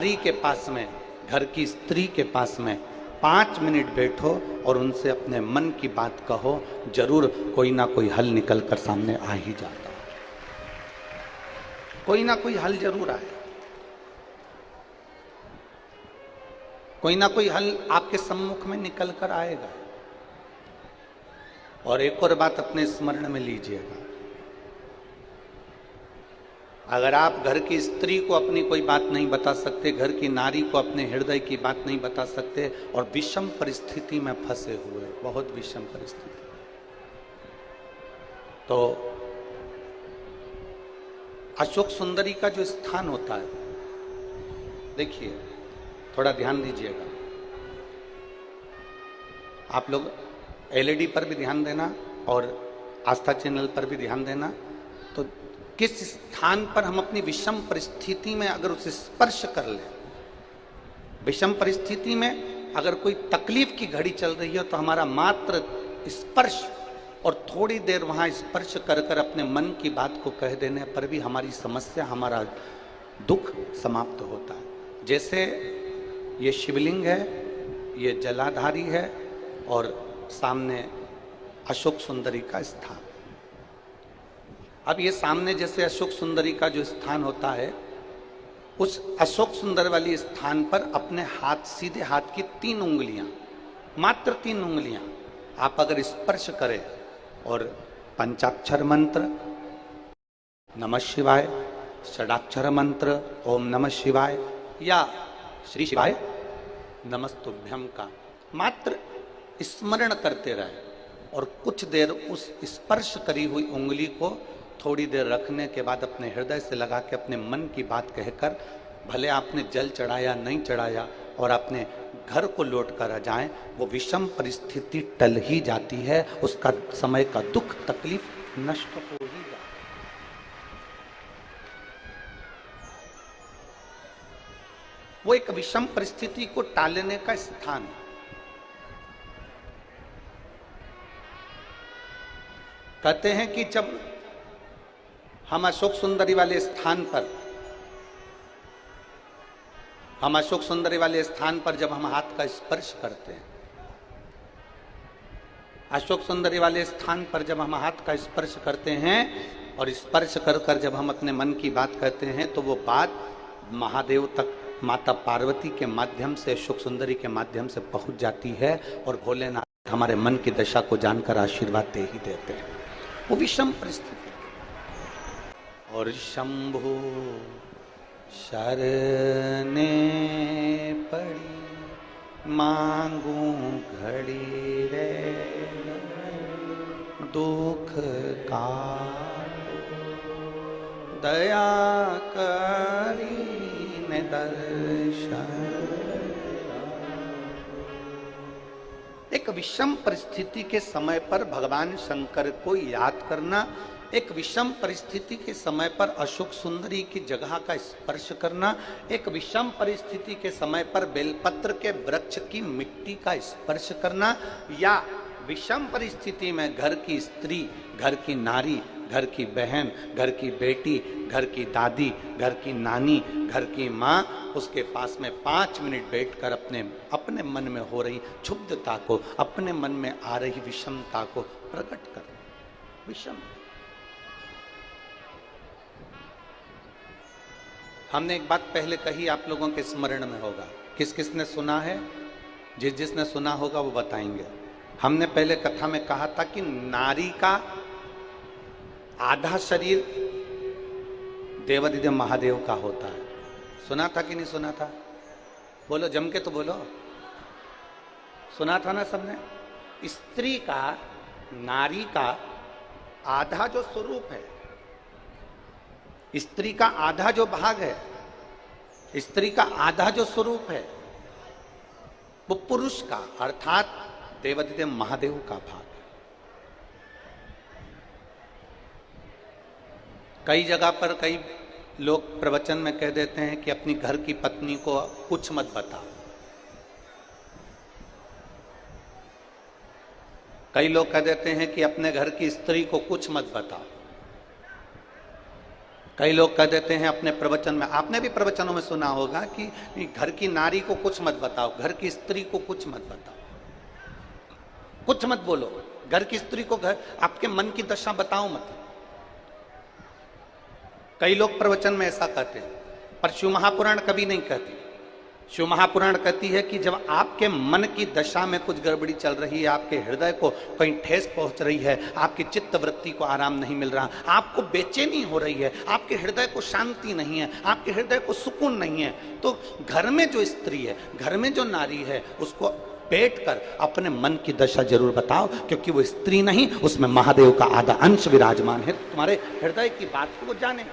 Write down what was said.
स्त्री के पास में, घर की स्त्री के पास में 5 मिनट बैठो और उनसे अपने मन की बात कहो, जरूर कोई ना कोई हल निकल कर सामने आ ही जाता। कोई ना कोई हल जरूर आए, कोई ना कोई हल आपके सम्मुख में निकल कर आएगा। और एक और बात अपने स्मरण में लीजिएगा, अगर आप घर की स्त्री को अपनी कोई बात नहीं बता सकते, घर की नारी को अपने हृदय की बात नहीं बता सकते और विषम परिस्थिति में फंसे हुए, बहुत विषम परिस्थिति, तो अशोक सुंदरी का जो स्थान होता है, देखिए थोड़ा ध्यान दीजिएगा, आप लोग एलईडी पर भी ध्यान देना और आस्था चैनल पर भी ध्यान देना। तो किस स्थान पर हम अपनी विषम परिस्थिति में अगर उसे स्पर्श कर ले, विषम परिस्थिति में अगर कोई तकलीफ की घड़ी चल रही है तो हमारा मात्र स्पर्श और थोड़ी देर वहां स्पर्श कर कर अपने मन की बात को कह देने पर भी हमारी समस्या, हमारा दुख समाप्त होता है। जैसे ये शिवलिंग है, ये जलाधारी है और सामने अशोक सुंदरी का स्थान। अब ये सामने जैसे अशोक सुंदरी का जो स्थान होता है, उस अशोक सुंदर वाली स्थान पर अपने हाथ, सीधे हाथ की 3 उंगलियां, मात्र 3 उंगलियां आप अगर स्पर्श करें और पंचाक्षर मंत्र नमः शिवाय, षडाक्षर मंत्र ओम नमः शिवाय या श्री शिवाय नमस्तुभ्यम का मात्र स्मरण करते रहे और कुछ देर उस स्पर्श करी हुई उंगली को थोड़ी देर रखने के बाद अपने हृदय से लगा के अपने मन की बात कहकर, भले आपने जल चढ़ाया नहीं चढ़ाया और अपने घर को लौट कर आ जाएं, वो विषम परिस्थिति टल ही जाती है, उसका समय का दुख तकलीफ नष्ट हो ही जाता है। वो एक विषम परिस्थिति को टालने का स्थान है। कहते हैं कि जब हम अशोक सुंदरी वाले स्थान पर, जब हम हाथ का स्पर्श करते हैं, अशोक सुंदरी वाले स्थान पर जब हम हाथ का स्पर्श करते हैं और स्पर्श कर कर जब हम अपने मन की बात कहते हैं, तो वो बात महादेव तक, माता पार्वती के माध्यम से, अशोक सुंदरी के माध्यम से पहुंच जाती है और भोलेनाथ हमारे मन की दशा को जानकर आशीर्वाद दे ही देते हैं। वो विषम परिस्थिति। और शंभु शरने पड़ी मांगू घड़ी रे, दुख का दया करी ने दर्शन। एक विषम परिस्थिति के समय पर भगवान शंकर को याद करना, एक विषम परिस्थिति के समय पर अशोक सुंदरी की जगह का स्पर्श करना, एक विषम परिस्थिति के समय पर बेलपत्र के वृक्ष की मिट्टी का स्पर्श करना, या विषम परिस्थिति में घर की स्त्री, घर की नारी, घर की बहन, घर की बेटी, घर की दादी, घर की नानी, घर की माँ, उसके पास में 5 मिनट बैठकर अपने मन में हो रही क्षुब्धता को, अपने मन में आ रही विषमता को प्रकट कर। विषम हमने एक बात पहले कही, आप लोगों के स्मरण में होगा, किस किस ने सुना है, जिसने सुना होगा वो बताएंगे। हमने पहले कथा में कहा था कि नारी का आधा शरीर देवाधिदेव महादेव का होता है। सुना था कि नहीं सुना था? बोलो, जम के तो बोलो। सुना था ना सबने? स्त्री का, नारी का आधा जो स्वरूप है, स्त्री का आधा जो भाग है, स्त्री का आधा जो स्वरूप है, वो पुरुष का अर्थात देवाधिदेव महादेव का भाग है। कई जगह पर कई लोग प्रवचन में कह देते हैं कि अपनी घर की पत्नी को कुछ मत बता। कई लोग कह देते हैं कि अपने घर की स्त्री को कुछ मत बता। कई लोग कह देते हैं अपने प्रवचन में, आपने भी प्रवचनों में सुना होगा कि घर की नारी को कुछ मत बताओ, घर की स्त्री को कुछ मत बताओ, कुछ मत बोलो, घर की स्त्री को घर आपके मन की दशा बताओ मत। कई लोग प्रवचन में ऐसा कहते हैं, पर शिव महापुराण कभी नहीं कहती। शिव महापुराण कहती है कि जब आपके मन की दशा में कुछ गड़बड़ी चल रही है, आपके हृदय को कहीं ठेस पहुंच रही है, आपकी चित्त वृत्ति को आराम नहीं मिल रहा, आपको बेचैनी हो रही है, आपके हृदय को शांति नहीं है, आपके हृदय को सुकून नहीं है, तो घर में जो स्त्री है, घर में जो नारी है, उसको बैठकर अपने मन की दशा जरूर बताओ, क्योंकि वो स्त्री नहीं, उसमें महादेव का आधा अंश विराजमान है, तुम्हारे हृदय की बात को वो जाने।